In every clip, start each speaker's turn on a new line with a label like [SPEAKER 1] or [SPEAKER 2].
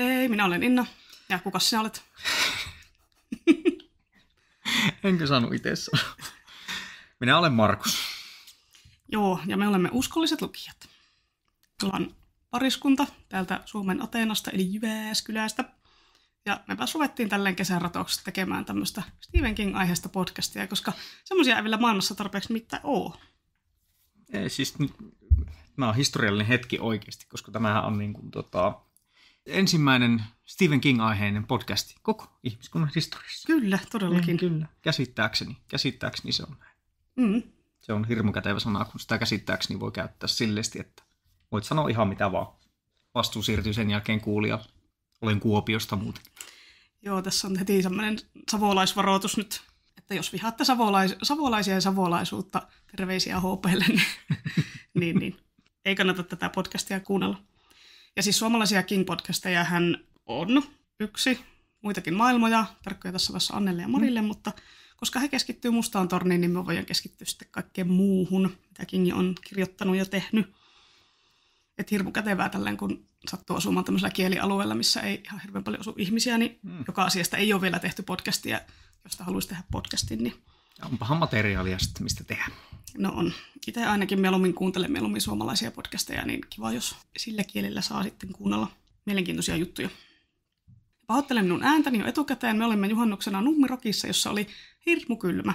[SPEAKER 1] Hei, minä olen Inna. Ja kukas sinä olet?
[SPEAKER 2] Enkö saanut itse sanoa? Minä olen Markus.
[SPEAKER 1] Joo, ja me olemme uskolliset lukijat. Me ollaan pariskunta täältä Suomen Ateenasta, eli Jyväskylästä. Ja mepä ruvettiin tälleen kesän ratoksi tekemään tämmöistä Stephen King-aiheesta podcastia, koska semmoisia ei vielä maailmassa tarpeeksi mitään ole.
[SPEAKER 2] Ei, siis tämä on historiallinen hetki oikeasti, koska tämähän on niin kuin, ensimmäinen Stephen King-aiheinen podcasti koko ihmiskunnan historiassa.
[SPEAKER 1] Kyllä, todellakin.
[SPEAKER 2] Kyllä, käsittääkseni se on näin.
[SPEAKER 1] Mm.
[SPEAKER 2] Se on hirmu kätevä sana, kun sitä käsittääkseni voi käyttää silleesti, että voit sanoa ihan mitä vaan. Vastuu siirtyy sen jälkeen kuulijalle. Olen Kuopiosta muuten.
[SPEAKER 1] Joo, tässä on heti semmoinen savolaisvaroitus nyt, että jos vihaatte savolaisia ja savolaisuutta, terveisiä HP:lle, niin ei kannata tätä podcastia kuunnella. Ja siis suomalaisia King-podcasteja hän on yksi, muitakin maailmoja, tarkkoja tässä vaiheessa Annelle ja Marille, mutta koska he keskittyy Mustaan torniin, niin me voidaan keskittyä sitten kaikkeen muuhun, mitä King on kirjoittanut ja tehnyt. Että hirmu kätevää tälleen, kun sattuu asumaan tämmöisellä kielialueella, missä ei ihan hirveän paljon asu ihmisiä, niin joka asiasta ei ole vielä tehty podcastia. Josta haluaisi tehdä podcastin, niin
[SPEAKER 2] onpahan materiaalia sitten, mistä tehdä.
[SPEAKER 1] No on. Itse ainakin kuuntelen suomalaisia podcasteja, niin kiva, jos sillä kielellä saa sitten kuunnella mielenkiintoisia juttuja. Pahoittelen minun ääntäni jo etukäteen. Me olimme juhannuksena Nummirokissa, jossa oli hirmu kylmä.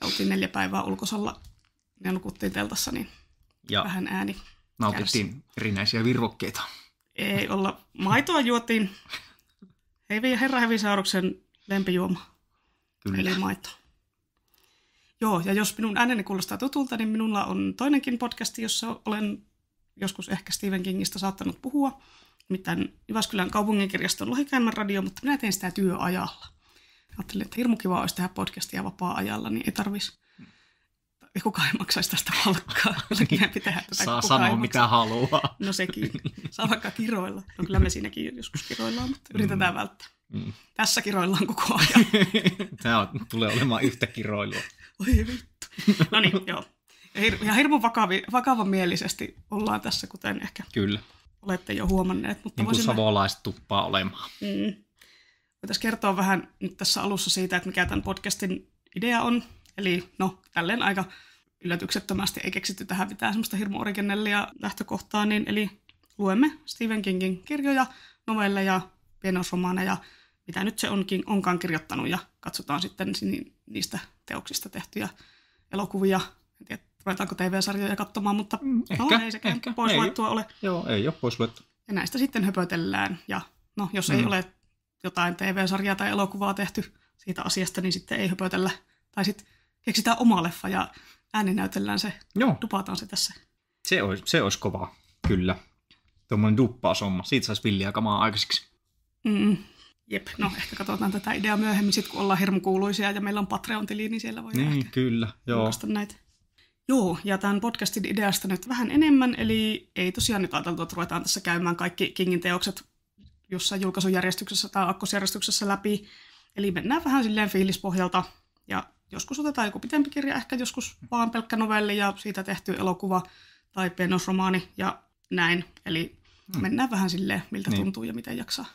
[SPEAKER 1] Ja oltiin 4 päivää ulkosalla ja nukuttiin teltassa, niin ja vähän ääni.
[SPEAKER 2] Nautittiin erinäisiä virvokkeita.
[SPEAKER 1] Ei olla. Maitoa juotiin. Herra Hevisauruksen lempijuoma. Kyllä. Eli maito. Joo, ja jos minun ääneni kuulostaa tutulta, niin minulla on toinenkin podcasti, jossa olen joskus ehkä Stephen Kingistä saattanut puhua. Nimittäin Jyväskylän kaupunginkirjaston Lohikäärmän radio, mutta minä teen sitä työajalla. Ajattelin, että hirmu kiva olisi tehdä podcastia vapaa-ajalla, niin ei tarvitsisi. Kukaan ei maksaisi tästä palkkaa.
[SPEAKER 2] Saa sanoa mitä haluaa.
[SPEAKER 1] No sekin. Saa vaikka kiroilla. No kyllä me siinäkin joskus kiroillaan, mutta yritetään välttää. Tässä kiroillaan koko ajan.
[SPEAKER 2] Tämä tulee olemaan yhtä kiroilua.
[SPEAKER 1] Oi vittu. No niin, joo. Ja hirmu vakavamielisesti ollaan tässä, kuten ehkä
[SPEAKER 2] kyllä
[SPEAKER 1] olette jo huomanneet. Mutta
[SPEAKER 2] niin kuin savolaiset tuppaa olemaan.
[SPEAKER 1] Voitaisiin kertoa vähän nyt tässä alussa siitä, että mikä tämän podcastin idea on. Eli no, tälleen aika yllätyksettömästi ei keksitty tähän mitään semmoista hirmu originellia lähtökohtaa. Eli luemme Stephen Kingin kirjoja, novelleja, pienoisromaaneja, mitä nyt se onkaan kirjoittanut, ja katsotaan sitten niistä teoksista tehtyjä elokuvia. En tiedä, ruvetaanko TV-sarjoja katsomaan, mutta ei sekään pois luettua ole.
[SPEAKER 2] Joo, ei ole pois luettu.
[SPEAKER 1] Ja näistä sitten höpötellään, ja no, jos ei ole jotain TV-sarjaa tai elokuvaa tehty siitä asiasta, niin sitten ei höpötellä. Tai sitten keksitään oma leffa ja ääninäytellään se, dupataan se tässä.
[SPEAKER 2] Se olisi kovaa, kyllä. Tuommoinen duppausomma, siitä saisi villiä kamaa aikaiseksi.
[SPEAKER 1] Jep, no ehkä katsotaan tätä ideaa myöhemmin, sit kun ollaan hirmukuuluisia ja meillä on Patreon-tili, niin siellä voi ehkä
[SPEAKER 2] kyllä,
[SPEAKER 1] näitä. Joo, ja tämän podcastin ideasta nyt vähän enemmän, eli ei tosiaan nyt ajateltu, että ruvetaan tässä käymään kaikki Kingin teokset jossain julkaisujärjestyksessä tai akkosjärjestyksessä läpi. Eli mennään vähän silleen fiilispohjalta, ja joskus otetaan joku pitempi kirja, ehkä joskus vaan pelkkä novelli ja siitä tehty elokuva tai pienoisromaani ja näin. Eli mennään vähän silleen, miltä tuntuu ja miten jaksaa.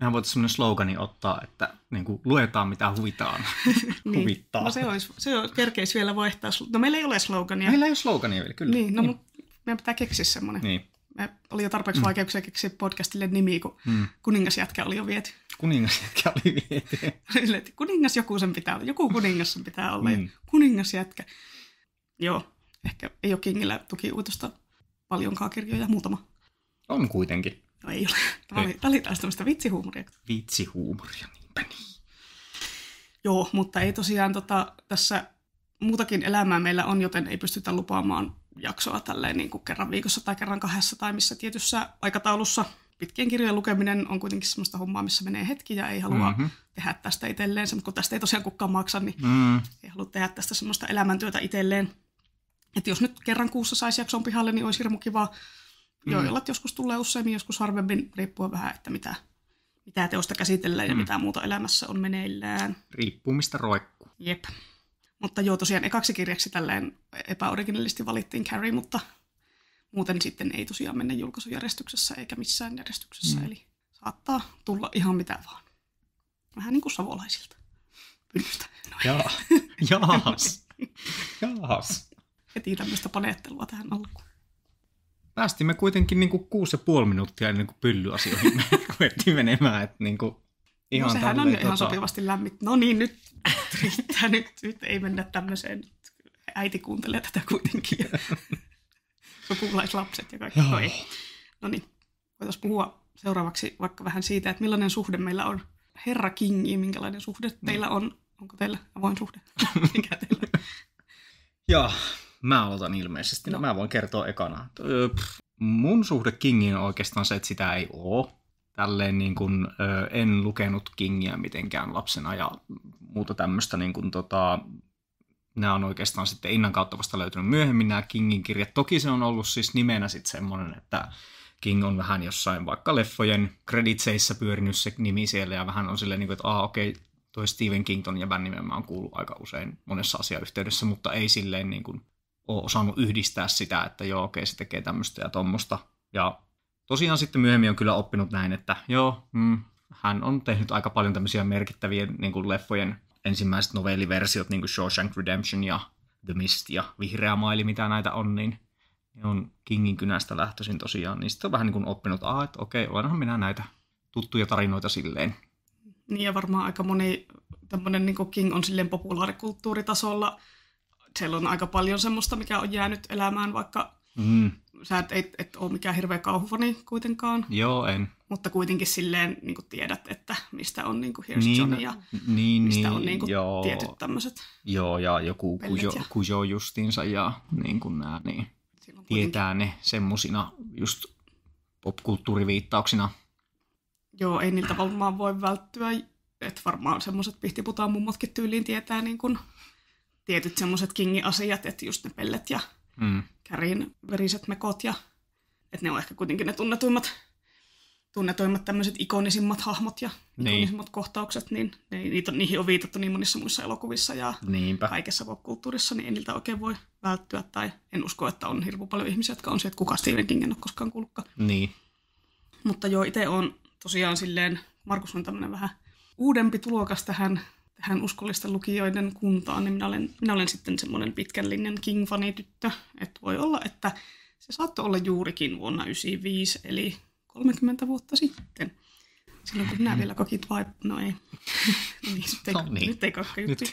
[SPEAKER 2] Mehän voitaisiin sellainen slogani ottaa, että niin kuin, luetaan mitä huvitaan. Huvittaa.
[SPEAKER 1] No se on kerkeisi vielä vaihtaa. No meillä ei ole slogania.
[SPEAKER 2] Meillä ei ole slogania vielä, kyllä.
[SPEAKER 1] Niin, no mutta meidän pitää keksiä semmoinen.
[SPEAKER 2] Niin.
[SPEAKER 1] Me oli jo tarpeeksi vaikeuksia keksiä podcastille nimiä, kun kuningasjätkä oli jo viety.
[SPEAKER 2] Kuningasjätkä oli viety.
[SPEAKER 1] Kuningas joku sen pitää olla. Joku kuningas sen pitää olla. Ja kuningasjätkä. Joo, ehkä ei ole Kingillä tukiuutosta paljonkaan kirjoja, muutama.
[SPEAKER 2] On kuitenkin.
[SPEAKER 1] No ei ole. Tämä oli taas tämmöistä vitsihuumoria.
[SPEAKER 2] Vitsihuumoria, niinpä niin.
[SPEAKER 1] Joo, mutta ei tosiaan tässä muutakin elämää meillä on, joten ei pystytä lupaamaan jaksoa tälleen niin kuin kerran viikossa tai kerran 2 tai missä tietyssä aikataulussa. Pitkien kirjojen lukeminen on kuitenkin semmoista hommaa, missä menee hetki ja ei halua tehdä tästä itselleen. Mutta kun tästä ei tosiaan kukaan maksa, niin ei halua tehdä tästä semmoista elämäntyötä itselleen. Että jos nyt kerran kuussa saisi jakson pihalle, niin olisi hirmu kiva. Joillat joskus tulee useammin, joskus harvemmin, riippuen vähän, että mitä teosta käsitellään ja mitä muuta elämässä on meneillään.
[SPEAKER 2] Riippuu mistä roikkuu.
[SPEAKER 1] Jep. Mutta joo, tosiaan ekaksi kirjaksi tälleen epäoriginellisesti valittiin Carrie, mutta muuten sitten ei tosiaan mennä julkaisujärjestyksessä eikä missään järjestyksessä. Eli saattaa tulla ihan mitä vaan. Vähän niin kuin savolaisilta. Pyllystä.
[SPEAKER 2] Jaas.
[SPEAKER 1] Heti tämmöistä panettelua tähän alkuun.
[SPEAKER 2] Päästimme kuitenkin niin kuin 6,5 minuuttia ennen kuin pyllyasioihin me ruvettiin menemään. Että niin kuin ihan
[SPEAKER 1] sehän on jo ihan sopivasti lämmit. No niin, nyt riittää. Nyt ei mennä tämmöiseen. Äiti kuuntelee tätä kuitenkin. Sukulaislapset ja kaikki. No niin, voitaisiin puhua seuraavaksi vaikka vähän siitä, että millainen suhde meillä on Herra Kingiin. Minkälainen suhde teillä on? Onko teillä avoin suhde? Mikä teillä on?
[SPEAKER 2] Joo, mä aloitan ilmeisesti. No. Mä voin kertoa ekana. Mun suhde Kingiin on oikeastaan se, että sitä ei ole. Tälleen niin kuin, en lukenut Kingiä mitenkään lapsena ja muuta tämmöistä. Niin kuin, nämä on oikeastaan sitten Innan kautta vasta löytynyt myöhemmin nämä Kingin kirjat. Toki se on ollut siis nimenä sitten semmoinen, että King on vähän jossain vaikka leffojen creditseissä pyörinyt se nimi siellä ja vähän on silleen, että okei, toi Stephen King ja bändin nimen mä oon kuullut aika usein monessa asiayhteydessä, mutta ei silleen niin kuin ole osannut yhdistää sitä, että joo, okei, se tekee tämmöistä ja tommosta. Ja tosiaan sitten myöhemmin on kyllä oppinut näin, että hän on tehnyt aika paljon tämmöisiä merkittäviä niin kuin leffojen ensimmäiset novelliversiot, niin kuin Shawshank Redemption ja The Mist ja Vihreä maili, mitä näitä on, niin ne on Kingin kynästä lähtöisin tosiaan. Niin sitten on vähän niin kuin oppinut, että okei, olenhan minä näitä tuttuja tarinoita silleen.
[SPEAKER 1] Niin ja varmaan aika moni tämmöinen niin kuin King on silleen populaarikulttuuritasolla. Siellä on aika paljon semmoista, mikä on jäänyt elämään, vaikka sä et ole mikään hirveä kauhufani kuitenkaan.
[SPEAKER 2] Joo, en.
[SPEAKER 1] Mutta kuitenkin silleen niin kuin tiedät, että mistä on niin kuin Here's Johnny ja mistä on niin kuin tietyt tämmöiset.
[SPEAKER 2] Joo, ja joku Kujo justiinsa ja niin kuin nämä, niin tietää ne semmosina just popkulttuuriviittauksina.
[SPEAKER 1] Joo, ei niiltä varmaan voi välttyä, että varmaan semmoiset pihtiputaan mummotkin tyyliin tietää niin kuin tietyt semmoiset Kingin asiat, että just ne pellet ja Kärin veriset mekot ja että ne on ehkä kuitenkin ne tunnetuimmat tämmöiset ikonisimmat hahmot ja ikonisimmat kohtaukset, niin niihin on viitattu niin monissa muissa elokuvissa ja kaikessa popkulttuurissa, niin en niiltä oikein voi välttyä tai en usko, että on hirveän paljon ihmisiä, jotka on se, että kuka Stephen King en ole koskaan kuullutkaan.
[SPEAKER 2] Niin.
[SPEAKER 1] Mutta joo, itse on tosiaan silleen, Markus on tämmöinen vähän uudempi tulokas tähän uskollisten lukijoiden kuntaan, niin minä olen sitten semmoinen pitkän linjan King-fanityttö, että voi olla, että se saattoi olla juurikin vuonna 1995, eli 30 vuotta sitten. Silloin kun minä vielä kokit no ei. Nyt ei kakka juttu.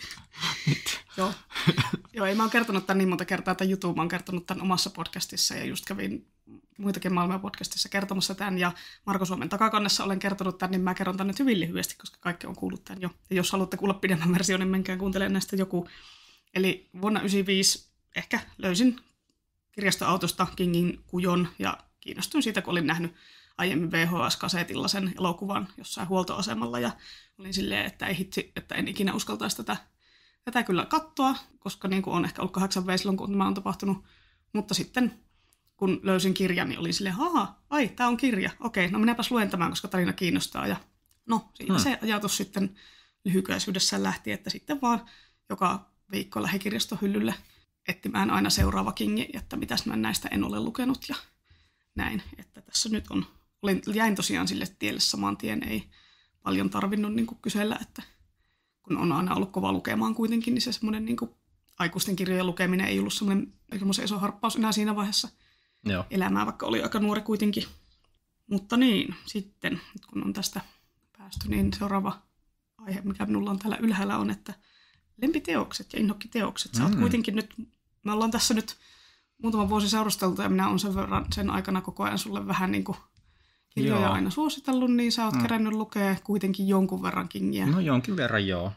[SPEAKER 2] Nyt.
[SPEAKER 1] Joo, ei mä oon kertonut tämän niin monta kertaa tämän jutun. Mä oon kertonut tämän omassa podcastissa ja just kävin muitakin maailman podcastissa kertomassa tämän. Ja Marko Suomen takakannessa olen kertonut tämän, niin mä kerron tämän nyt hyvin lyhyesti, koska kaikki on kuullut tämän jo. Ja jos haluatte kuulla pidemmän version, niin menkää kuuntelemaan näistä joku. Eli vuonna 1995 ehkä löysin kirjastoautosta Kingin Kujon ja kiinnostuin siitä, kun olin nähnyt aiemmin VHS-kasetilla sen elokuvan jossain huoltoasemalla ja olin silleen, että ei hitsi, että en ikinä uskaltaisi tätä kyllä katsoa, koska niin kuin on ehkä ollut 8 V silloin, kun tämä on tapahtunut. Mutta sitten kun löysin kirjan, niin olin silleen, tämä on kirja. Okei, no minäpäs luen tämän, koska tarina kiinnostaa. Ja no, siitä se ajatus sitten lyhykäisyydessään lähti, että sitten vaan joka viikko lähdin kirjastohyllylle etsimään aina seuraava Kingi, että mitäs mä näistä en ole lukenut ja näin, että tässä nyt jäin tosiaan sille tielle saman tien, ei paljon tarvinnut niin kuin kysellä, että kun on aina ollut kova lukemaan kuitenkin, niin se semmoinen niin kuin aikuisten kirjojen lukeminen ei ollut semmoinen iso harppaus enää siinä vaiheessa elämää, vaikka oli aika nuori kuitenkin. Mutta niin, sitten nyt kun on tästä päästy, niin seuraava aihe, mikä minulla on täällä ylhäällä on, että lempiteokset ja inhokkiteokset. Sä oot kuitenkin nyt, me ollaan tässä nyt muutama vuosi seurusteltu ja minä olen sen aikana koko ajan sulle vähän niin kuin kirjoja aina suositellut, niin sä oot kerännyt lukea kuitenkin jonkun verran Kingiä.
[SPEAKER 2] No jonkin verran, joo.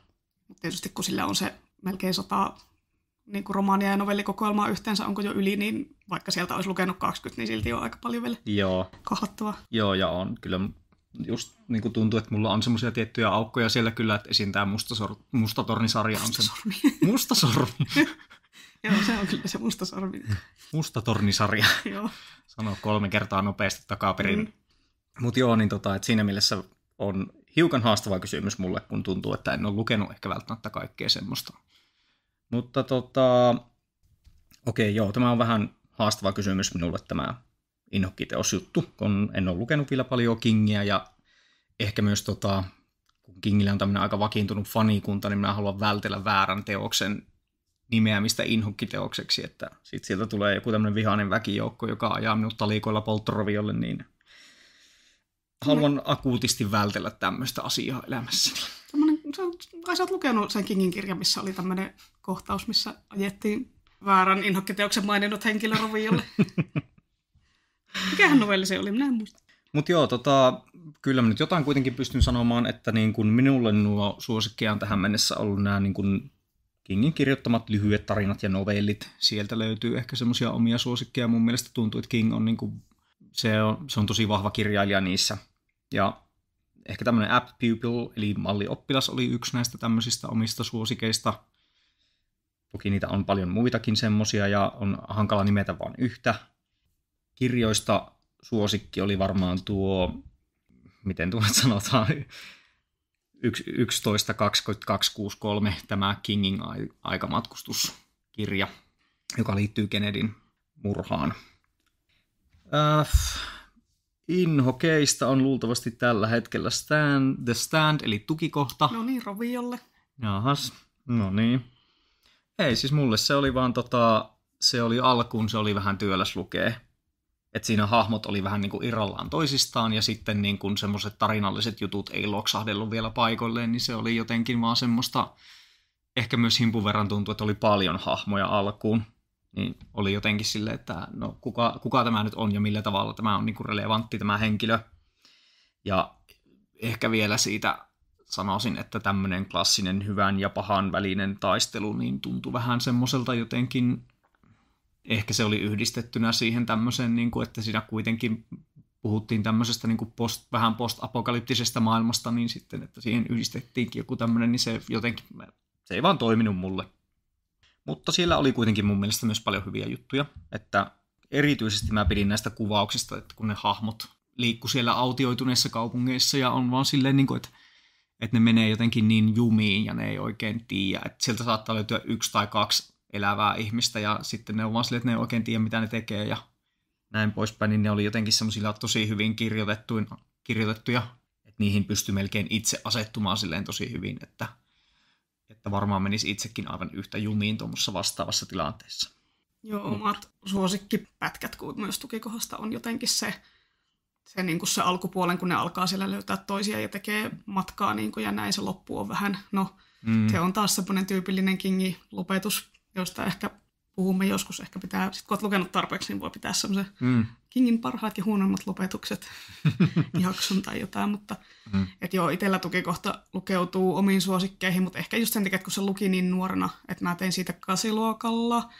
[SPEAKER 1] Mutta tietysti kun sillä on se melkein 100 niin kuin romaania ja novellikokoelmaa yhteensä, onko jo yli, niin vaikka sieltä olisi lukenut 20, niin silti on aika paljon vielä kahlattavaa. Joo, ja on kyllä
[SPEAKER 2] just niin kuin tuntuu, että mulla on semmoisia tiettyjä aukkoja siellä kyllä, että esiin tämä Mustatorni-sarja on se. Mustasormi.
[SPEAKER 1] Joo, se on kyllä se Mustasormi.
[SPEAKER 2] Mustatorni-sarja.
[SPEAKER 1] Joo.
[SPEAKER 2] Sano 3 kertaa nopeasti takaperin. Mutta joo, niin että siinä mielessä on hiukan haastava kysymys mulle, kun tuntuu, että en ole lukenut ehkä välttämättä kaikkea semmoista. Mutta okei, joo, tämä on vähän haastava kysymys minulle tämä inhokkiteosjuttu, kun en ole lukenut vielä paljon Kingiä ja ehkä myös kun Kingillä on tämmöinen aika vakiintunut fanikunta, niin minä haluan vältellä väärän teoksen nimeämistä inhokkiteokseksi, että sitten sieltä tulee joku tämmöinen vihainen väkijoukko, joka ajaa minut talikoilla polttoroviolle, niin haluan akuutisti vältellä tämmöistä asiaa elämässäni.
[SPEAKER 1] Kai sä oot lukenut sen Kingin kirjan, missä oli tämmöinen kohtaus, missä ajettiin väärän inhokkiteoksen maininnut henkilö roviolle. Mikähän novelli se oli, minä en muista.
[SPEAKER 2] Mutta joo, kyllä mä nyt jotain kuitenkin pystyn sanomaan, että niin kun minulle nuo suosikkeja on tähän mennessä ollut nämä niin kun Kingin kirjoittamat lyhyet tarinat ja novellit. Sieltä löytyy ehkä semmoisia omia suosikkeja. Mun mielestä tuntuu, että King on, niin kun, se on tosi vahva kirjailija niissä. Ja ehkä tämmöinen apt pupil, eli mallioppilas, oli yksi näistä tämmöisistä omista suosikeista. Toki niitä on paljon muitakin semmoisia ja on hankala nimetä vain yhtä. Kirjoista suosikki oli varmaan tuo, miten tuo sanotaan, 11.2263, tämä Kingin aikamatkustuskirja, joka liittyy Kennedyn murhaan. Inhokeista on luultavasti tällä hetkellä The Stand, eli tukikohta.
[SPEAKER 1] No niin, roviolle.
[SPEAKER 2] Jahas, no niin. Ei, siis mulle se oli vaan se oli alkuun, se oli vähän työläs lukea. Että siinä hahmot oli vähän niin kuin irrallaan toisistaan ja sitten niin kuin semmoiset tarinalliset jutut ei loksahdellut vielä paikoilleen, niin se oli jotenkin vaan semmoista, ehkä myös himpun verran tuntui, että oli paljon hahmoja alkuun. Niin oli jotenkin silleen, että no kuka tämä nyt on ja millä tavalla tämä on niin kuin relevantti tämä henkilö. Ja ehkä vielä siitä sanoisin, että tämmöinen klassinen hyvän ja pahan välinen taistelu niin tuntui vähän semmoiselta jotenkin. Ehkä se oli yhdistettynä siihen tämmöiseen, niin kuin, että siinä kuitenkin puhuttiin tämmöisestä niin kuin vähän post-apokalyptisesta maailmasta, niin sitten, että siihen yhdistettiinkin joku tämmöinen, niin se jotenkin, se ei vaan toiminut mulle. Mutta siellä oli kuitenkin mun mielestä myös paljon hyviä juttuja, että erityisesti mä pidin näistä kuvauksista, että kun ne hahmot liikkuu siellä autioituneissa kaupungeissa ja on vaan silleen, niin kuin, että ne menee jotenkin niin jumiin ja ne ei oikein tiedä, että sieltä saattaa löytyä 1 tai 2 elävää ihmistä ja sitten ne on vaan silleen, että ne ei oikein tiedä, mitä ne tekee ja näin poispäin, niin ne oli jotenkin semmoisilla tosi hyvin kirjoitettuja, että niihin pystyi melkein itse asettumaan silleen tosi hyvin, että varmaan menisi itsekin aivan yhtä jumiin tuommoisessa vastaavassa tilanteessa.
[SPEAKER 1] Joo, omat suosikkipätkät, kun myös tukikohdasta on jotenkin se niin kuin se alkupuolen, kun ne alkaa siellä löytää toisia ja tekee matkaa niin kuin, ja näin se loppu on vähän, se on taas semmoinen tyypillinen Kingin lopetus, josta ehkä puhumme joskus, ehkä pitää, sit kun olet lukenut tarpeeksi, niin voi pitää semmoisen Kingin parhaat ja huonommat lopetukset jakson tai jotain, mutta et joo, itsellä tukikohta lukeutuu omiin suosikkeihin, mutta ehkä just sen takia, kun se luki niin nuorena, että mä tein siitä 8-luokalla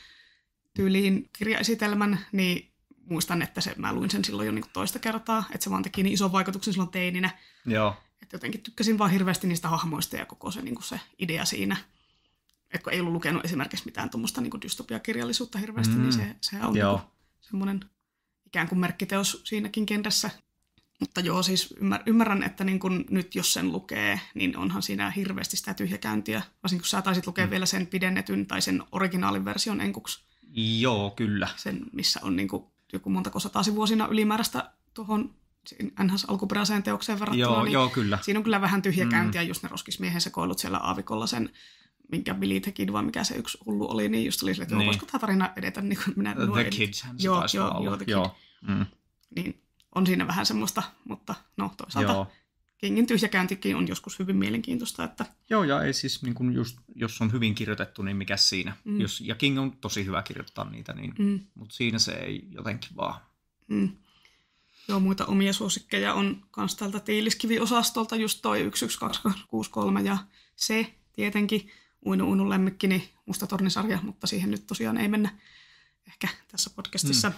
[SPEAKER 1] tyyliin kirjaesitelmän, niin muistan, että mä luin sen silloin jo niin kuin toista kertaa, että se vaan teki niin ison vaikutuksen silloin teininä.
[SPEAKER 2] Joo.
[SPEAKER 1] Että jotenkin tykkäsin vaan hirveästi niistä hahmoista ja koko se, niin kuin se idea siinä. Että kun ei ollut lukenut esimerkiksi mitään tuommoista niin kuin dystopiakirjallisuutta hirveästi, niin se on niin semmoinen ikään kuin merkkiteos siinäkin kentässä. Mutta joo, siis ymmärrän, että niin kun nyt jos sen lukee, niin onhan siinä hirveästi sitä tyhjäkäyntiä. Varsinkin kun sä taisit lukea vielä sen pidennetyn tai sen originaalin version enkuksi.
[SPEAKER 2] Joo, kyllä.
[SPEAKER 1] Sen, missä on niin kuin joku montako sataa sivuosina ylimääräistä tuohon NHS-alkuperäiseen teokseen verrattuna.
[SPEAKER 2] Joo,
[SPEAKER 1] niin
[SPEAKER 2] joo, kyllä.
[SPEAKER 1] Siinä on kyllä vähän tyhjäkäyntiä, just ne roskismiehen sekoilut siellä aavikolla sen, minkä Billy the Kid, vai mikä se yksi hullu oli, niin just oli sille, että voisiko tämä tarina edetä niin kuin minä
[SPEAKER 2] The Kidshän se taisi olla.
[SPEAKER 1] The Kid. Niin on siinä vähän semmoista, mutta no toisaalta Kingin tyhjäkäyntikin on joskus hyvin mielenkiintoista. Että
[SPEAKER 2] joo, ja ei siis, niin kun just, jos on hyvin kirjoitettu, niin mikäs siinä. Ja King on tosi hyvä kirjoittaa niitä, niin, mutta siinä se ei jotenkin vaan.
[SPEAKER 1] Joo, muita omia suosikkeja on myös tältä Tiiliskivi-osastolta, just toi 11263 ja se tietenkin Uinu lemmikkini Musta tornisarja, mutta siihen nyt tosiaan ei mennä ehkä tässä podcastissa.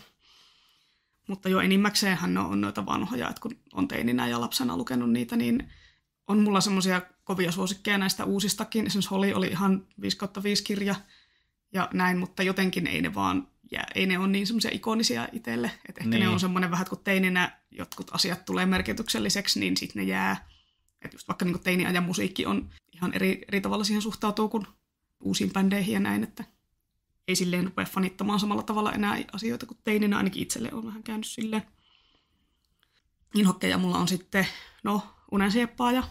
[SPEAKER 1] Mutta jo enimmäkseenhän on noita vanhoja, että kun on teininä ja lapsena lukenut niitä, niin on mulla semmoisia kovia suosikkeja näistä uusistakin. Esimerkiksi Holly oli ihan 5/5 kirja ja näin, mutta jotenkin ei ne ole niin semmoisia ikonisia itselle. Että ehkä ne on semmoinen vähän, kun teininä jotkut asiat tulee merkitykselliseksi, niin sitten ne jää. Että just vaikka niin teiniajan musiikki on ihan eri tavalla siihen suhtautuu kuin uusiin bändeihin ja näin, että ei silleen rupea fanittamaan samalla tavalla enää asioita kuin teininä, ainakin itselle on vähän käynyt silleen. Inhokkeja mulla on sitten, Unensieppaaja,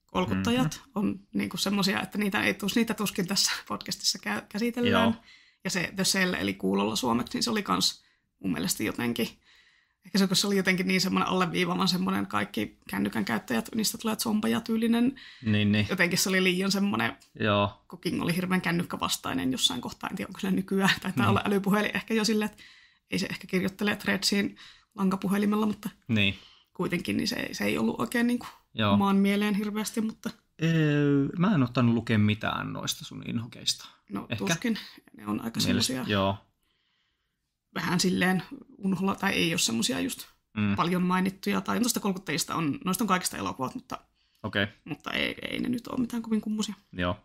[SPEAKER 1] Kolkuttajat on niinku semmoisia, että niitä tuskin tässä podcastissa käsitellään.
[SPEAKER 2] Joo.
[SPEAKER 1] Ja se The Cell, eli Kuulolla suomeksi, niin se oli kans mun mielestä jotenkin, ehkä se oli jotenkin niin semmoinen alleviivavan semmoinen kaikki kännykän käyttäjät, niistä tulee zombeja tyylinen.
[SPEAKER 2] Niin.
[SPEAKER 1] Jotenkin se oli liian semmoinen,
[SPEAKER 2] Joo.
[SPEAKER 1] kun King oli hirveän kännykkävastainen jossain kohtaa, en tiedä onko se nykyään, taitaa olla älypuhelin ehkä jo silleen, että ei se ehkä kirjoittele threadsiin lankapuhelimella, mutta
[SPEAKER 2] Niin.
[SPEAKER 1] kuitenkin niin se ei ollut oikein niin kuin
[SPEAKER 2] Joo.
[SPEAKER 1] omaan mieleen hirveästi, mutta
[SPEAKER 2] Mä en ottanut lukea mitään noista sun inhokeista.
[SPEAKER 1] no
[SPEAKER 2] Ehkä.
[SPEAKER 1] tuskin ne on aika semmoisia
[SPEAKER 2] Joo.
[SPEAKER 1] vähän silleen unholla, tai ei ole semmoisia just paljon mainittuja, tai tuosta Kolkuttajista noista on kaikista elokuvat,
[SPEAKER 2] Okei.
[SPEAKER 1] mutta ei ne nyt ole mitään kovin kummosia.
[SPEAKER 2] Joo.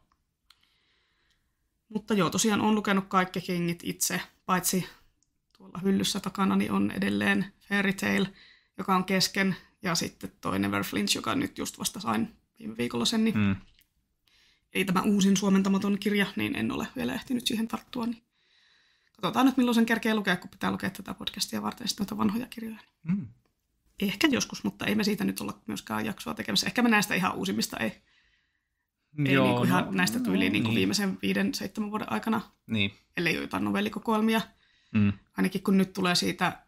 [SPEAKER 1] Mutta joo, tosiaan on lukenut kaikki Kingit itse, paitsi tuolla hyllyssä takana niin on edelleen Fairy Tail, joka on kesken, ja sitten toi Never Flinch, joka nyt just vasta sain viime viikolla sen, niin ei tämä uusin suomentamaton kirja, niin en ole vielä ehtinyt siihen tarttua. Niin katsotaan nyt, milloin sen kerkee lukea, kun pitää lukea tätä podcastia varten sitten noita vanhoja kirjoja. Ehkä joskus, mutta ei me siitä nyt olla myöskään jaksoa tekemässä. Ehkä me näistä ihan uusimmista ei
[SPEAKER 2] Joo,
[SPEAKER 1] niin kuin ihan näistä tyyliin niin kuin
[SPEAKER 2] niin.
[SPEAKER 1] viimeisen 5-7 vuoden aikana,
[SPEAKER 2] Niin.
[SPEAKER 1] ellei jotain novellikokoelmia. Ainakin kun nyt tulee siitä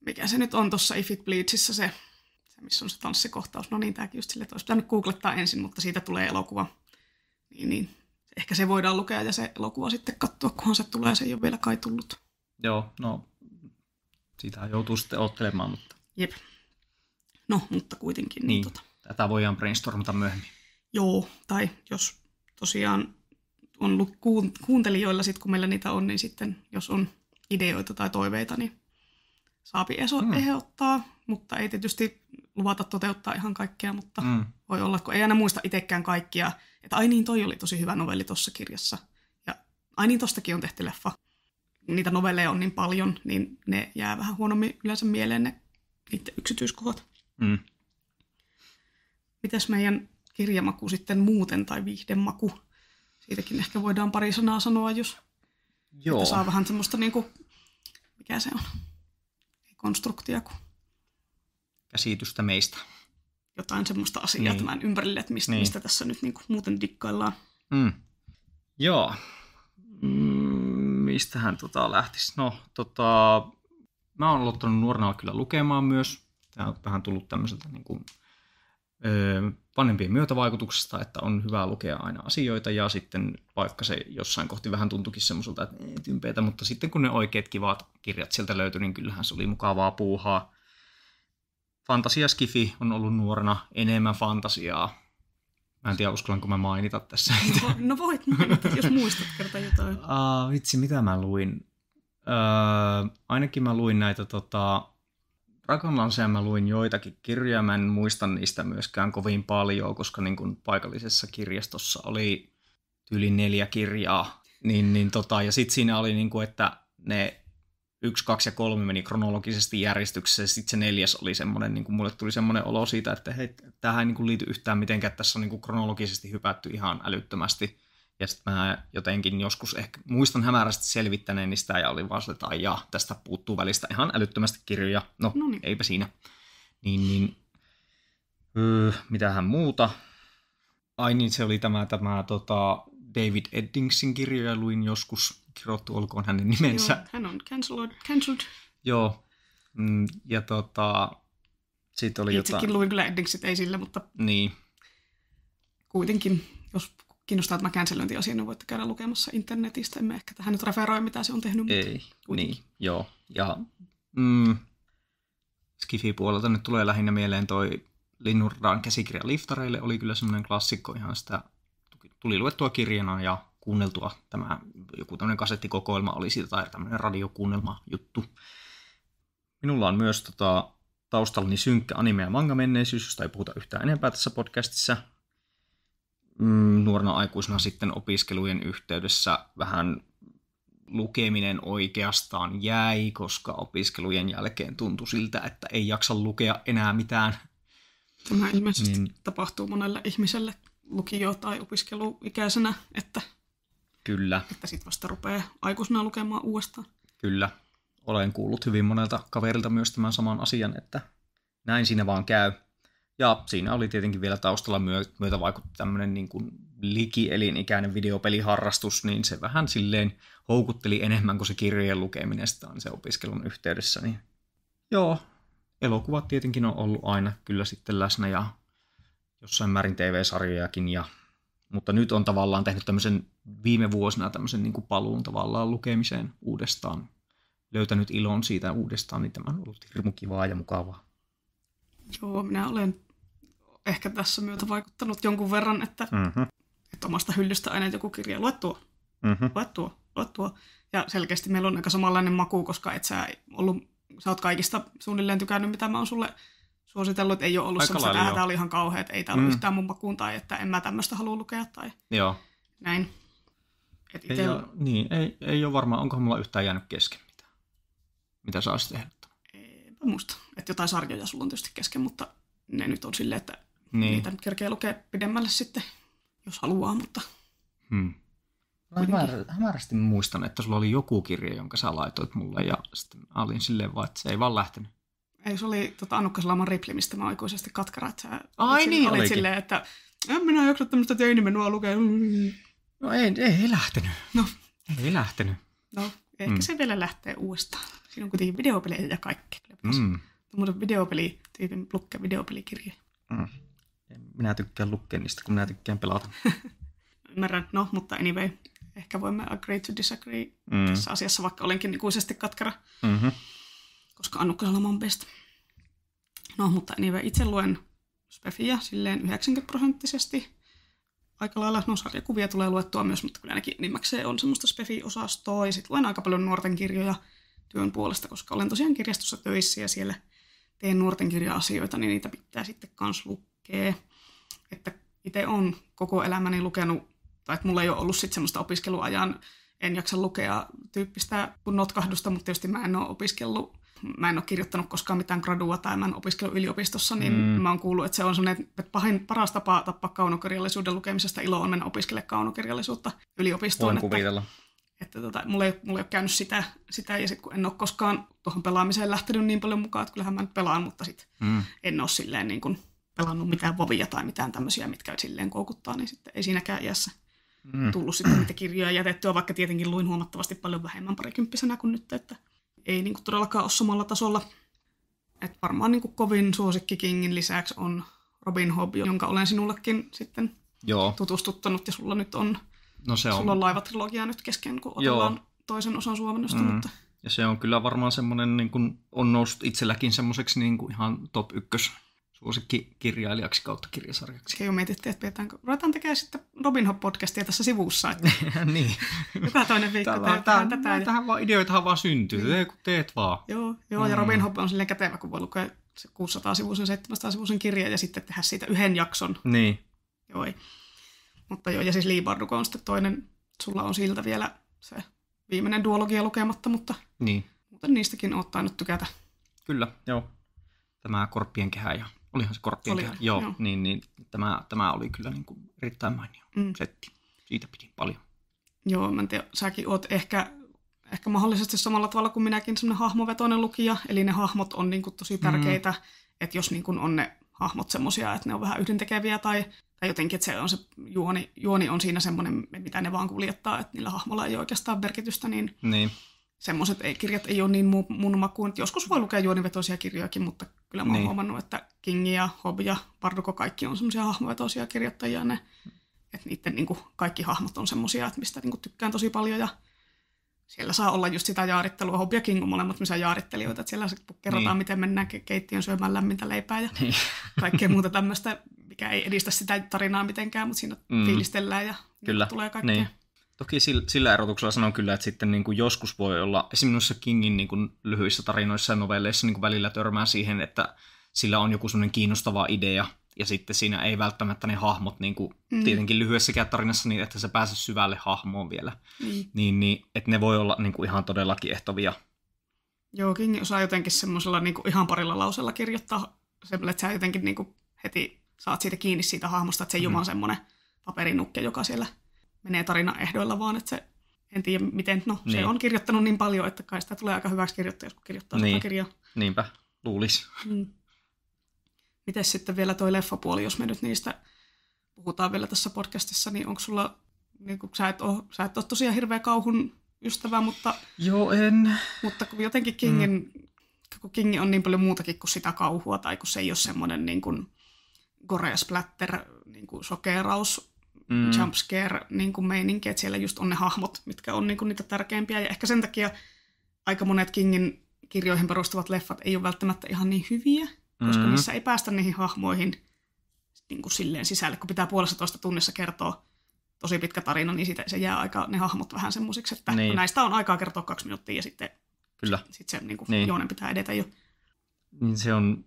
[SPEAKER 1] mikä se nyt on tuossa If It Bleedsissä se, missä on se tanssikohtaus. No niin, tämäkin just silleen, että olisi pitänyt googlettaa ensin, mutta siitä tulee elokuva. Niin. Ehkä se voidaan lukea ja se elokuva sitten katsoa, kunhan se tulee. Se ei ole vielä kai tullut.
[SPEAKER 2] Joo, no sitä joutuu sitten ottelemaan, mutta
[SPEAKER 1] Jep. No, mutta kuitenkin.
[SPEAKER 2] niin. Tätä voidaan brainstormata myöhemmin.
[SPEAKER 1] Joo, tai jos tosiaan on kuuntelijoilla, sit, kun meillä niitä on, niin sitten jos on ideoita tai toiveita, niin saapi ehdottaa, mutta ei tietysti luvata toteuttaa ihan kaikkea, mutta voi olla, kun ei aina muista itsekään kaikkia, että ai niin, toi oli tosi hyvä novelli tuossa kirjassa, ja ai niin, tostakin on tehty leffa. Niitä novelleja on niin paljon, niin ne jää vähän huonommin yleensä mieleen ne niiden yksityiskohdat. Mites meidän kirjamaku sitten muuten, tai viihdemaku? Siitäkin ehkä voidaan pari sanaa sanoa, jos että saa vähän semmoista, niinku, mikä se on, ei konstruktia, kuin
[SPEAKER 2] Käsitystä meistä.
[SPEAKER 1] jotain semmoista asiaa tämän ympärille, että mistä tässä nyt niinku muuten dikkaillaan.
[SPEAKER 2] Joo. Mistähän lähtisi? No, mä oon aloittanut nuorena kyllä lukemaan myös. Tämä on vähän tullut tämmöiseltä niin kuin, vanhempien myötävaikutuksesta, että on hyvä lukea aina asioita, ja sitten vaikka se jossain kohti vähän tuntuikin semmoiselta, että tympeitä, mutta sitten kun ne oikeat kivat kirjat sieltä löytyi, niin kyllähän se oli mukavaa puuhaa. Fantasia skifi on ollut nuorena enemmän fantasiaa. Mä en tiedä, uskallanko mä mainita tässä.
[SPEAKER 1] No voit mainita, jos muistat kerta jotain.
[SPEAKER 2] Vitsi, mitä mä luin? Ainakin mä luin näitä Dragonlancea mä luin joitakin kirjoja, mä en muista niistä myöskään kovin paljon, koska niin kun paikallisessa kirjastossa oli yli 4 kirjaa. Ja sitten siinä oli, niin kuin, että ne 1, 2 ja 3 meni kronologisesti järjestyksessä, ja sitten se 4 oli semmoinen, niin kuin mulle tuli semmoinen olo siitä, että hei, tämähän ei niin kuin liity yhtään mitenkään, että tässä on niin kuin kronologisesti hypätty ihan älyttömästi. Ja sitten mä jotenkin joskus ehkä muistan hämärästi selvittäneen sitä, ja oli vaan sille, että tästä puuttuu välistä ihan älyttömästi kirjoja. No niin. Eipä siinä. Mitähän muuta? Ai niin, se oli tämä David Eddingsin kirjoja luin joskus. Kirjoittu olkoon hänen nimensä.
[SPEAKER 1] Joo, hän on cancelled.
[SPEAKER 2] Joo. Ja siitä oli
[SPEAKER 1] itsekin
[SPEAKER 2] jotain.
[SPEAKER 1] luin kyllä Eddingsit, ei sillä, mutta
[SPEAKER 2] niin.
[SPEAKER 1] Kuitenkin, jos kiinnostaa tämä cancelointiasia, niin voitte käydä lukemassa internetistä. Emme ehkä tähän nyt referoi, mitä se on tehnyt.
[SPEAKER 2] Ei, niin, joo. Ja Skifi-puolelta nyt tulee lähinnä mieleen toi Linnunradan käsikirja Liftareille. Oli kyllä semmoinen klassikko, ihan sitä tuli luettua kirjana ja kuunneltua. Joku tämmöinen kasettikokoelma oli siitä, tai tämmöinen radiokuunnelma juttu. Minulla on myös taustallani synkkä anime- ja manga-menneisyys, josta ei puhuta yhtään enempää tässä podcastissa. Nuorena aikuisena sitten opiskelujen yhteydessä vähän lukeminen oikeastaan jäi, koska opiskelujen jälkeen tuntui siltä, että ei jaksa lukea enää mitään.
[SPEAKER 1] Tämä ilmeisesti tapahtuu monelle ihmiselle lukio- tai opiskeluikäisenä, että
[SPEAKER 2] kyllä.
[SPEAKER 1] Että sitten vasta rupeaa aikuisena lukemaan uudestaan.
[SPEAKER 2] Kyllä. Olen kuullut hyvin monelta kaverilta myös tämän saman asian, että näin siinä vaan käy. Ja siinä oli tietenkin vielä taustalla myötä vaikutti tämmöinen niin kuin liki-elinikäinen videopeliharrastus, niin se vähän silleen houkutteli enemmän kuin se kirjojen lukeminen sitä se opiskelun yhteydessä. Niin joo, elokuvat tietenkin on ollut aina kyllä sitten läsnä ja jossain määrin TV-sarjojakin, mutta nyt on tavallaan tehnyt tämmöisen viime vuosina tämmöisen niin kuin paluun tavallaan lukemiseen uudestaan. Löytänyt ilon siitä uudestaan, niin tämä on ollut hirmu kivaa ja mukavaa.
[SPEAKER 1] Joo, minä olen ehkä tässä myötä vaikuttanut jonkun verran, että omasta hyllystä aina joku kirja, lue tuo. Ja selkeästi meillä on aika samanlainen maku, koska sä oot kaikista suunnilleen tykännyt, mitä mä oon sulle suositellut. Ei ole ollut semmoista, että tämä oli ihan kauhea, että ei tämä ollut yhtään mun makuun, tai että en mä tämmöistä halua lukea, tai näin.
[SPEAKER 2] Ei ole varmaan, onkohan mulla yhtään jäänyt kesken mitään. Mitä sä olisit ehdottanut?
[SPEAKER 1] Eipä muista. Että jotain sarjoja sulla on tietysti kesken, mutta ne nyt on silleen, että niitä nyt kerkee lukea pidemmälle sitten, jos haluaa, mutta...
[SPEAKER 2] Hämärästi muistan, että sulla oli joku kirja, jonka sä laitoit mulle, ja sitten mä olin silleen vaan, että se ei vaan lähtenyt.
[SPEAKER 1] Ei, se oli Annukka Salaman Ripli, mistä mä aikuisesti katkara, että sä
[SPEAKER 2] olit
[SPEAKER 1] silleen, että en minä jaksa tämmöistä teinimenua lukea.
[SPEAKER 2] No ei lähtenyt.
[SPEAKER 1] No.
[SPEAKER 2] Ei lähtenyt.
[SPEAKER 1] No, ehkä se vielä lähtee uudestaan. Siinä on kuitenkin videopelejä ja kaikkea. Tuommoinen videopelityypin videopelikirja.
[SPEAKER 2] Minä tykkään lukea niistä, kun minä tykkään pelata.
[SPEAKER 1] Ymmärrän, no, mutta anyway, ehkä voimme agree to disagree tässä asiassa, vaikka olenkin ikuisesti katkara, koska Annukka Salama on best. No, mutta anyway, itse luen Spefiä silleen 90%. Aika lailla, no sarjakuvia tulee luettua myös, mutta kyllä ainakin enimmäkseen on semmoista Spefi-osastoa, ja sitten luen aika paljon nuorten kirjoja työn puolesta, koska olen tosiaan kirjastossa töissä ja siellä teen nuorten kirja-asioita, niin niitä pitää sitten kans lukea. Että itse olen koko elämäni lukenut, tai että mulla ei ole ollut sitten semmoista opiskeluajan, en jaksa lukea tyyppistä kuin notkahdusta, mutta tietysti mä en ole kirjoittanut koskaan mitään gradua tai mä en opiskellut yliopistossa, niin mä oon kuullut, että se on semmoinen, että paras tapa tappaa kaunokirjallisuuden lukemisesta ilo on mennä opiskelemaan kaunokirjallisuutta yliopistoon.
[SPEAKER 2] Voin kuvitella.
[SPEAKER 1] Että mulla ei ole käynyt sitä ja sitten kun en ole koskaan tuohon pelaamiseen lähtenyt niin paljon mukaan, että kyllähän mä nyt pelaan, mutta sitten en ole silleen niin kuin pelannut mitään vovia tai mitään tämmöisiä, mitkä silleen koukuttaa, niin sitten ei siinäkään iässä tullut sitten niitä kirjoja jätettyä, vaikka tietenkin luin huomattavasti paljon vähemmän parikymppisenä kuin nyt, että ei niin kuin todellakaan ole samalla tasolla. Että varmaan niin kuin kovin suosikki Kingin lisäksi on Robin Hood, jonka olen sinullekin sitten tutustuttanut, ja sulla nyt on, sulla on laivatrilogia nyt kesken, kun otellaan toisen osan suomennosta. Mutta...
[SPEAKER 2] Ja se on kyllä varmaan semmoinen, niin kuin on noussut itselläkin semmoiseksi niin kuin ihan top 1 suosikkikirjailijaksi kautta kirjasarjaksi.
[SPEAKER 1] Joo, mietittiin, että ruvetaan tekemään sitten Robin Hood-podcastia tässä sivussa. Että
[SPEAKER 2] niin.
[SPEAKER 1] Joka toinen viikko tehdään tätä.
[SPEAKER 2] Tähän vaan ideoitahan vaan syntyy, kun teet vaan.
[SPEAKER 1] Joo, ja Robin Hood on silleen kätevä, kun voi lukea 600-sivuisen, 700-sivuisen kirjan ja sitten tehdä siitä yhden jakson.
[SPEAKER 2] Niin.
[SPEAKER 1] Joo, mutta ja siis Leigh Bardugo on sitten toinen, sulla on siltä vielä se viimeinen duologia lukematta, mutta muuten niistäkin oot tainnut tykätä.
[SPEAKER 2] Kyllä, joo. Tämä Korppien kehä ja olihan se Korppien kehä. Joo. Niin, tämä oli kyllä niin kuin erittäin mainio setti. Siitä pidin paljon.
[SPEAKER 1] Joo, mä en tiedä, säkin oot ehkä mahdollisesti samalla tavalla kuin minäkin semmoinen hahmovetoinen lukija, eli ne hahmot on niin kuin tosi tärkeitä, että jos niin kuin on ne hahmot semmoisia, että ne on vähän yhdentekeviä tai jotenkin, että se juoni on siinä semmoinen, mitä ne vaan kuljettaa, että niillä hahmolla ei oikeastaan merkitystä, niin. Semmoiset kirjat ei ole niin mun makuun. Joskus voi lukea juonivetoisia kirjojakin, mutta kyllä mä oon huomannut, että King ja Hobb ja Bardugo kaikki on semmoisia hahmovetoisia kirjoittajia. Että niiden niin kuin, kaikki hahmot on semmoisia, että mistä niin kuin, tykkään tosi paljon. Ja siellä saa olla just sitä jaarittelua. Hobb ja King on molemmat missä jaarittelijoita. Että siellä kerrotaan, miten mennään keittiön syömään lämmintä leipää ja kaikkea muuta tämmöistä, mikä ei edistä sitä tarinaa mitenkään, mutta siinä fiilistellään ja tulee kaikkea. Niin.
[SPEAKER 2] Toki sillä erotuksella sanon kyllä, että sitten niin kuin joskus voi olla, esimerkiksi Kingin niin kuin lyhyissä tarinoissa ja novelleissa niin kuin välillä törmää siihen, että sillä on joku sellainen kiinnostava idea, ja sitten siinä ei välttämättä ne hahmot, niin kuin tietenkin lyhyessäkään tarinassa, niin että se pääsee syvälle hahmoon vielä, niin että ne voi olla niin kuin ihan todellakin ehtovia.
[SPEAKER 1] Joo, King osaa jotenkin semmoisella niin kuin ihan parilla lausella kirjoittaa, että sä jotenkin niin kuin heti saat siitä kiinni siitä hahmosta, että se ei ole vaan semmoinen paperinukke, joka siellä menee tarinan ehdoilla, vaan että se, en tiedä miten, se on kirjoittanut niin paljon, että kai sitä tulee aika hyväksi kirjoittajaksi, kun kirjoittaa sitä kirjaa.
[SPEAKER 2] Niinpä, luulisi.
[SPEAKER 1] Miten sitten vielä toi leffapuoli, jos me nyt niistä puhutaan vielä tässä podcastissa, niin onko sulla, niin kun sä et ole tosiaan hirveä kauhun ystävä, mutta...
[SPEAKER 2] Joo, en.
[SPEAKER 1] Mutta kun jotenkin kun King on niin paljon muutakin kuin sitä kauhua, tai kun se ei ole semmoinen niin kuin gore splatter, niin kuin shokeraus, jumpscare niin kuin meininki, että siellä just on ne hahmot, mitkä on niin kuin niitä tärkeimpiä. Ja ehkä sen takia aika monet Kingin kirjoihin perustuvat leffat ei ole välttämättä ihan niin hyviä, koska niissä ei päästä niihin hahmoihin niin kuin silleen sisälle, kun pitää 1,5 tunnissa kertoa tosi pitkä tarina, niin siitä se jää aika ne hahmot vähän semmoisiksi, että niin. Näistä on aikaa kertoa 2 minuuttia ja sitten se niin kuin juonen pitää edetä jo.
[SPEAKER 2] Niin se on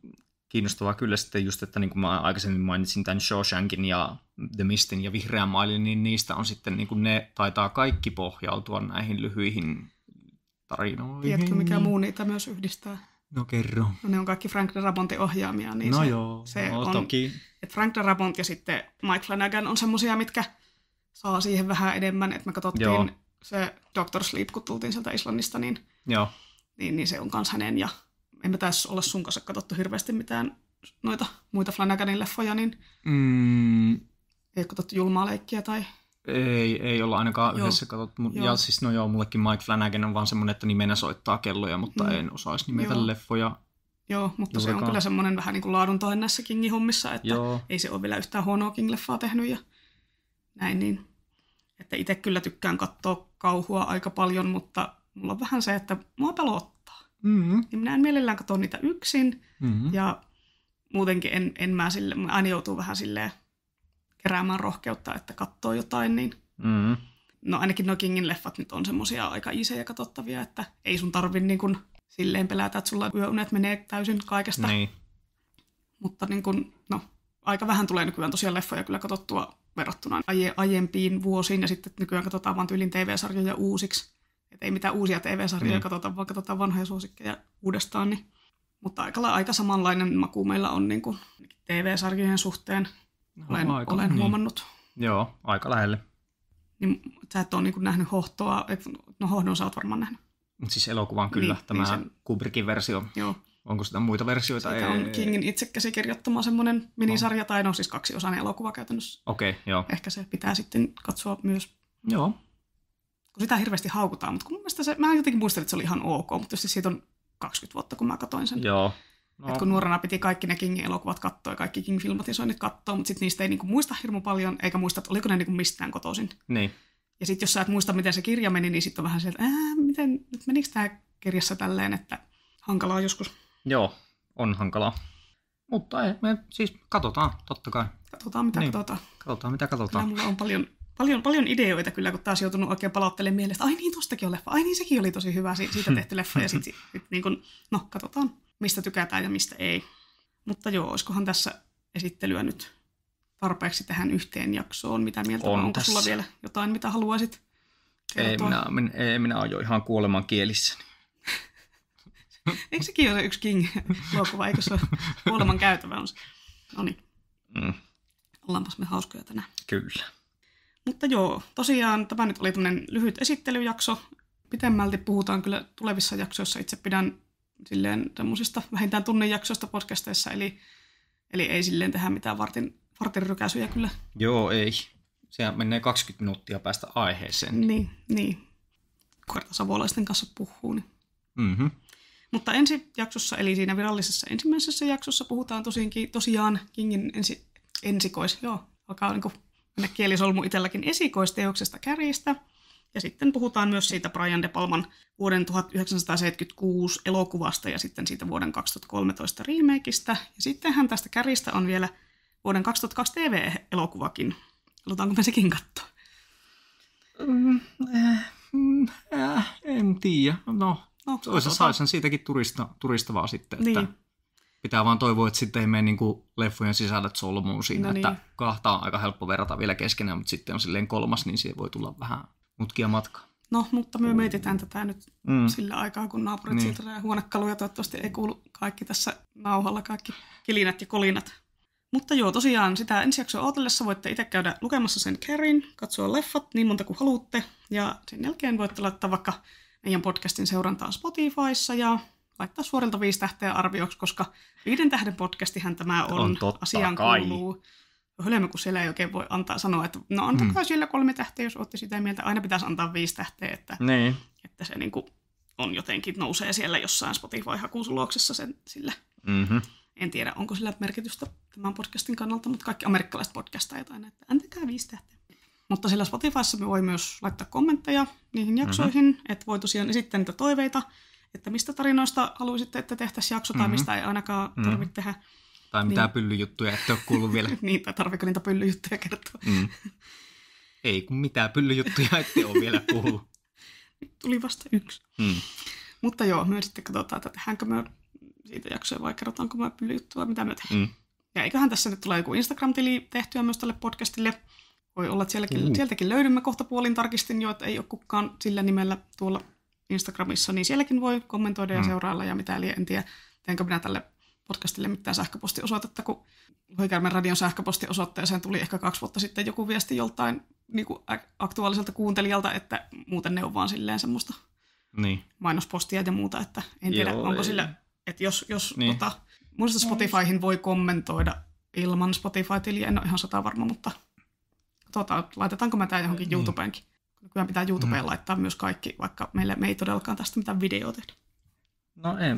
[SPEAKER 2] kiinnostavaa kyllä sitten just, että niin kuin mä aikaisemmin mainitsin tämän Shawshankin ja The Mistin ja Vihreän mailin, niin niistä on sitten niin kuin ne taitaa kaikki pohjautua näihin lyhyihin tarinoihin.
[SPEAKER 1] Tiedätkö, mikä muu niitä myös yhdistää?
[SPEAKER 2] No kerro.
[SPEAKER 1] No, ne on kaikki Frank Daramontin ohjaamia. Niin
[SPEAKER 2] no joo,
[SPEAKER 1] se
[SPEAKER 2] no,
[SPEAKER 1] on,
[SPEAKER 2] toki.
[SPEAKER 1] Että Frank Darabont ja sitten Mike Flanagan on semmosia, mitkä saa siihen vähän enemmän. Että me katsottiin se Dr. Sleep, kun tultiin sieltä Islannista, niin se on kans hänen. Ja emme taisi olla sun kanssa katsottu hirveästi mitään noita muita Flanaganin leffoja, niin ei katsottu Julmaa leikkiä tai...
[SPEAKER 2] Ei olla ainakaan yhdessä katsottu. Ja siis mullekin Mike Flanagan on vaan semmoinen, että nimenä soittaa kelloja, mutta en osaisi nimetä leffoja.
[SPEAKER 1] Joo, mutta se on kyllä semmoinen vähän niin kuin laadun tae näissä Kingin hommissa, että ei se ole vielä yhtään huonoa King-leffaa tehnyt ja näin niin. Että itse kyllä tykkään katsoa kauhua aika paljon, mutta mulla on vähän se, että mua pelottaa. Niin minä en mielellään katso niitä yksin ja muutenkin en mä aina joutuu vähän silleen keräämään rohkeutta, että katsoo jotain, niin no ainakin nuo Kingin leffat nyt on semmosia aika iisejä katsottavia, että ei sun tarvi niin kuin silleen pelätä, että sulla yöunet menee täysin kaikesta. Niin. Mutta niin kuin, aika vähän tulee nykyään tosiaan leffoja kyllä katsottua verrattuna aiempiin vuosiin, ja sitten nykyään katsotaan vaan tyylin TV-sarjoja uusiksi. Et ei mitään uusia TV-sarjoja katsota, vaan katsotaan vanhoja suosikkeja uudestaan. Niin. Mutta aika samanlainen maku meillä on niin kuin TV-sarjojen suhteen. Olen huomannut.
[SPEAKER 2] Joo, aika lähelle.
[SPEAKER 1] Niin, sä et ole niin kuin nähnyt Hohtoa, Hohdon sä oot varmaan nähnyt.
[SPEAKER 2] Siis elokuvan kyllä, tämä
[SPEAKER 1] sen...
[SPEAKER 2] Kubrickin versio.
[SPEAKER 1] Joo.
[SPEAKER 2] Onko sitä muita versioita?
[SPEAKER 1] Siitä on Kingin itse käsikirjoittama semmoinen minisarja, tai siis 2-osainen elokuva käytännössä.
[SPEAKER 2] Okei, joo.
[SPEAKER 1] Ehkä se pitää sitten katsoa myös.
[SPEAKER 2] Joo.
[SPEAKER 1] Kun sitä hirveästi haukutaan, mutta kun mun mielestä mä jotenkin muistelin, että se oli ihan ok, mutta tietysti siitä on 20 vuotta, kun mä katsoin sen.
[SPEAKER 2] Joo.
[SPEAKER 1] No. Että kun nuorena piti kaikki ne Kingin elokuvat katsoa ja kaikki King-filmatisoinnit katsoa, mutta sitten niistä ei niinku muista hirmu paljon, eikä muista, että oliko ne niinku mistään kotoisin.
[SPEAKER 2] Niin.
[SPEAKER 1] Ja sitten jos sä et muista, miten se kirja meni, niin sitten on vähän sieltä, nyt menikö tämä kirjassa tälleen, että hankalaa joskus.
[SPEAKER 2] Joo, on hankalaa. Mutta ei, me siis katsotaan, totta kai.
[SPEAKER 1] Katsotaan, mitä katsotaan.
[SPEAKER 2] Katsotaan, mitä katsotaan.
[SPEAKER 1] Kyllä mulla on paljon ideoita kyllä, kun taas joutunut oikein palottelemaan mielestä, ai niin, tostakin on leffa, ai niin, sekin oli tosi hyvä, siitä tehty leffa, ja sitten niin kun, katsotaan, mistä tykätään ja mistä ei. Mutta joo, olisikohan tässä esittelyä nyt tarpeeksi tähän yhteen jaksoon, mitä mieltä on? Onko sulla vielä jotain, mitä haluaisit kertoa?
[SPEAKER 2] Ei, minä olen jo ihan kuoleman kielissä.
[SPEAKER 1] Eikö sekin ole se yksi King-elokuva, eikö se ole kuoleman käytävä? No niin, ollaanpas me hauskoja tänään.
[SPEAKER 2] Kyllä.
[SPEAKER 1] Mutta joo, tosiaan tämä nyt oli tämmöinen lyhyt esittelyjakso. Pitemmälti puhutaan kyllä tulevissa jaksoissa. Itse pidän silleen tämmöisistä vähintään tunnin jaksoista podcasteissa, eli ei silleen tehdä mitään vartin rykäisyjä kyllä.
[SPEAKER 2] Joo, ei. Sehän menee 20 minuuttia päästä aiheeseen.
[SPEAKER 1] Niin. Kuorta savolaisten kanssa puhuu. Niin. Mutta ensi jaksossa, eli siinä virallisessa ensimmäisessä jaksossa puhutaan tosiaan Kingin alkaa niin kuin mennä kielisolmu itselläkin esikoisteoksesta Carriestä. Ja sitten puhutaan myös siitä Brian De Palman vuoden 1976 elokuvasta ja sitten siitä vuoden 2013 remakeista. Ja sittenhän tästä Carriestä on vielä vuoden 2002 TV-elokuvakin. Halutaanko me sekin katsoa?
[SPEAKER 2] En tiedä. Saisin siitäkin turistavaa sitten. Että niin. Pitää vaan toivoa, että sitten ei mene niin kuin leffojen sisällöt solmuun siinä. Että kahta on aika helppo verrata vielä keskenään, mutta sitten on silleen 3, niin siihen voi tulla vähän mutkia matkaa.
[SPEAKER 1] No, mutta me mietitään tätä nyt sillä aikaa, kun naapurit siirtää huonekaluja. Toivottavasti ei kuulu kaikki tässä nauhalla, kaikki kilinät ja kolinat. Mutta joo, tosiaan sitä ensi jaksoa ootellessa voitte itse käydä lukemassa sen Carrien, katsoa leffat niin monta kuin haluatte. Ja sen jälkeen voitte laittaa vaikka meidän podcastin seurantaa Spotifyssa ja laittaa suorilta 5 tähteä arvioksi, koska 5 tähden podcastihan tämä on asiaan
[SPEAKER 2] kai.
[SPEAKER 1] kuuluu. Hölmö, kun siellä ei oikein voi sanoa, että no antakaa siellä 3 tähteä, jos olette sitä mieltä. Aina pitäisi antaa 5 tähteä, että se niin kuin on jotenkin nousee siellä jossain Spotify-hakutuloksessa sillä.
[SPEAKER 2] Mm-hmm.
[SPEAKER 1] En tiedä, onko sillä merkitystä tämän podcastin kannalta, mutta kaikki amerikkalaiset podcastajat aina, että antakaa 5 tähteä. Mutta sillä Spotifyssa me voi myös laittaa kommentteja niihin jaksoihin, että voi tosiaan esittää niitä toiveita, että mistä tarinoista haluaisitte, että tehtäisiin jakso, tai mistä ei ainakaan tarvitse tehdä.
[SPEAKER 2] Tai mitä pyllyjuttuja ette ole kuullut vielä.
[SPEAKER 1] Niin, tai tarvitko niitä pyllyjuttuja kertoa.
[SPEAKER 2] Ei, kun mitään pyllyjuttuja ette ole vielä kuullut.
[SPEAKER 1] Tuli vasta 1. Mutta joo, me sitten katsotaan, että tehdäänkö me siitä jaksoja vai kerrotaanko me pyllyjuttuja, mitä me tehdään. Ja eiköhän tässä nyt tule joku Instagram-tili tehtyä myös tälle podcastille. Voi olla, että sieltäkin löydymme kohta puolin. Tarkistin jo, että ei ole kukaan sillä nimellä tuolla Instagramissa, niin sielläkin voi kommentoida ja seurailla ja mitä en tiedä, teenkö minä tälle podcastille mitään sähköpostiosoitetta, kun Lohikäärmeen radion sähköpostiosoitteeseen tuli ehkä 2 vuotta sitten joku viesti joltain niin kuin aktuaaliselta kuuntelijalta, että muuten ne on vaan silleen semmoista mainospostia ja muuta, että en tiedä, onko sillä, että jos niin. Muista Spotifyhin voi kommentoida ilman Spotify-tiliä, en ole ihan 100 varma, mutta laitetaanko mä tää johonkin YouTubeenkin. Nykyään pitää YouTubeen laittaa myös kaikki, vaikka me ei todellakaan tästä mitään videoa tehdä.
[SPEAKER 2] No ei.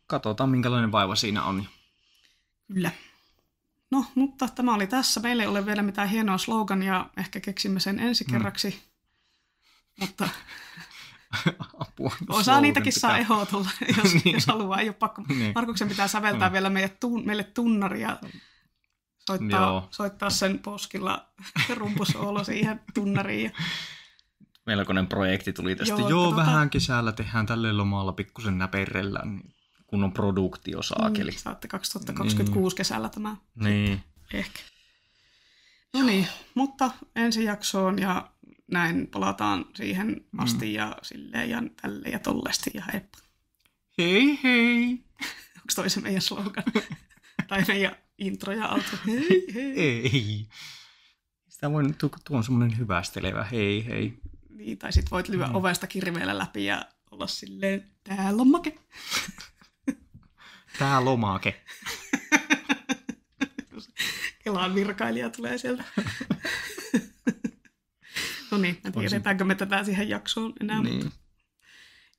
[SPEAKER 2] Katsotaan, minkälainen vaiva siinä on.
[SPEAKER 1] Kyllä. No, mutta tämä oli tässä. Meillä ei ole vielä mitään hienoa slogania. Ehkä keksimme sen ensi kerraksi. Mutta
[SPEAKER 2] apua,
[SPEAKER 1] osaa niitäkin saa ehdotulla, jos haluaa. Ei ole pakko. Markuksen pitää säveltää vielä meille tunnari ja soittaa sen poskilla rumpusoolo siihen tunnariin.
[SPEAKER 2] Melkoinen projekti tuli tästä. Vähän kesällä tehdään tälle lomalla pikkusen näperrellä, kun on produktio saakeli.
[SPEAKER 1] Saatte 2026 kesällä tämä.
[SPEAKER 2] Niin.
[SPEAKER 1] Ehkä. No niin, mutta ensi jaksoon ja näin palataan siihen asti ja silleen ja tälleen ja tollesti ja heippa.
[SPEAKER 2] Hei hei!
[SPEAKER 1] Onko toi se meidän slogan? Tai meidän intro ja outro? Hei hei!
[SPEAKER 2] Ei. Sitä voi, tuo on semmoinen hyvästelevä hei hei.
[SPEAKER 1] Niin, tai sit voit lyödä ovesta kirveellä läpi ja olla silleen, täällä on make.
[SPEAKER 2] Tää lomake.
[SPEAKER 1] Kelaan virkailija tulee sieltä. No niin, tiedetäänkö me tätä siihen jaksoon enää.
[SPEAKER 2] Niin.
[SPEAKER 1] Mutta...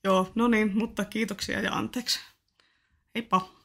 [SPEAKER 1] Joo, no niin, mutta kiitoksia ja anteeksi. Heippa.